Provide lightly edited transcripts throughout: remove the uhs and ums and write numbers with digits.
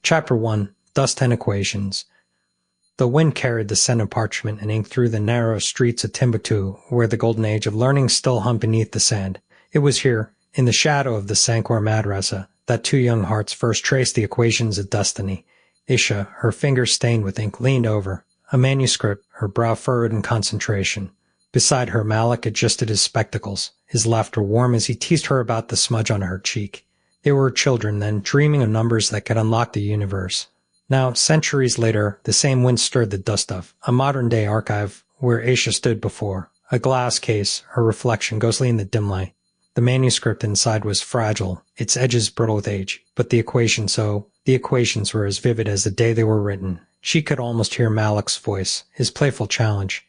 Chapter 1. Dust and Equations. The wind carried the scent of parchment and ink through the narrow streets of Timbuktu, where the golden age of learning still hung beneath the sand. It was here, in the shadow of the Sankor madrasa, that two young hearts first traced the equations of destiny. Isha, her fingers stained with ink, leaned over a manuscript, her brow furrowed in concentration. Beside her, Malik adjusted his spectacles, his laughter warm as he teased her about the smudge on her cheek. They were children then, dreaming of numbers that could unlock the universe. Now, centuries later, the same wind stirred the dust of a modern-day archive where Aisha stood before, a glass case, her reflection ghostly in the dim light. The manuscript inside was fragile, its edges brittle with age, but the equations were as vivid as the day they were written. She could almost hear Malik's voice, his playful challenge.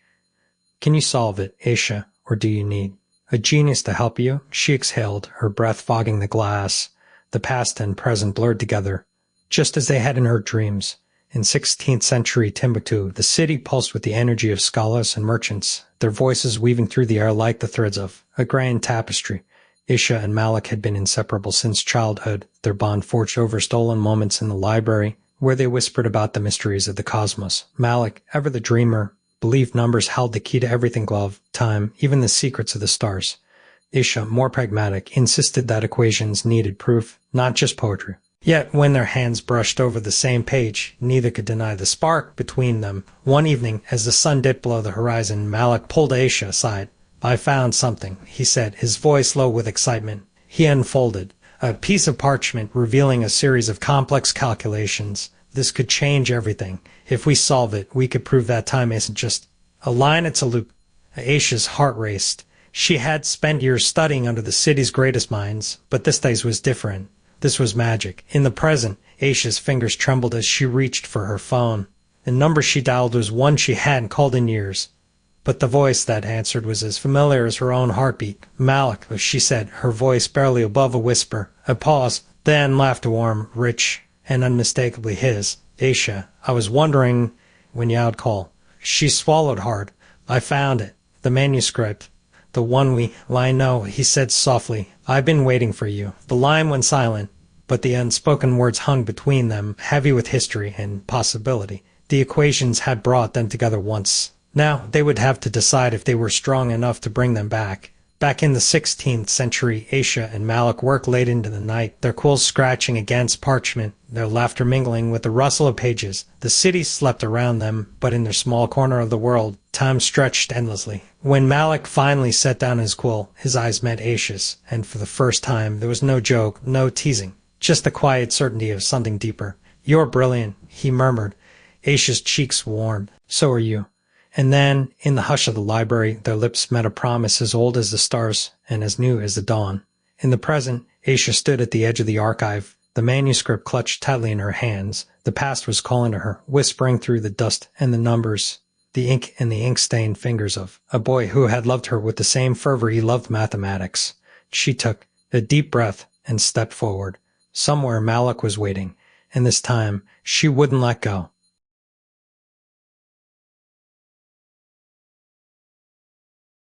"Can you solve it, Aisha, or do you need a genius to help you?" She exhaled, her breath fogging the glass. The past and present blurred together, just as they had in her dreams. In 16th century Timbuktu, the city pulsed with the energy of scholars and merchants, their voices weaving through the air like the threads of a grand tapestry. Isha and Malik had been inseparable since childhood, their bond forged over stolen moments in the library, where they whispered about the mysteries of the cosmos. Malik, ever the dreamer, believed numbers held the key to everything: love, time, even the secrets of the stars. Isha, more pragmatic, insisted that equations needed proof, not just poetry. Yet, when their hands brushed over the same page, neither could deny the spark between them. One evening, as the sun dipped below the horizon, Malik pulled Aisha aside. "I found something," he said, his voice low with excitement. He unfolded a piece of parchment revealing a series of complex calculations. "This could change everything. If we solve it, we could prove that time isn't just a line, it's a loop." Aisha's heart raced. She had spent years studying under the city's greatest minds, but this day was different. This was magic. In the present, Aisha's fingers trembled as she reached for her phone. The number she dialed was one she hadn't called in years. But the voice that answered was as familiar as her own heartbeat. "Malik," she said, her voice barely above a whisper. A pause, then laughter warm, rich, and unmistakably his. "Aisha, I was wondering when you'd call." She swallowed hard. "I found it. The manuscript. The one I know," he said softly. "I've been waiting for you." The line went silent, but the unspoken words hung between them, heavy with history and possibility. The equations had brought them together once. Now they would have to decide if they were strong enough to bring them back. Back in the 16th century, Aisha and Malik worked late into the night, their quills scratching against parchment, their laughter mingling with the rustle of pages. The city slept around them, but in their small corner of the world, time stretched endlessly. When Malik finally set down his quill, his eyes met Aisha's, and for the first time there was no joke, no teasing, just the quiet certainty of something deeper. "You're brilliant," he murmured. Aisha's cheeks warmed. "So are you." And then, in the hush of the library, their lips met a promise as old as the stars and as new as the dawn. In the present, Aisha stood at the edge of the archive, the manuscript clutched tightly in her hands. The past was calling to her, whispering through the dust and the numbers, the ink and the ink-stained fingers of a boy who had loved her with the same fervor he loved mathematics. She took a deep breath and stepped forward. Somewhere Malik was waiting, and this time she wouldn't let go.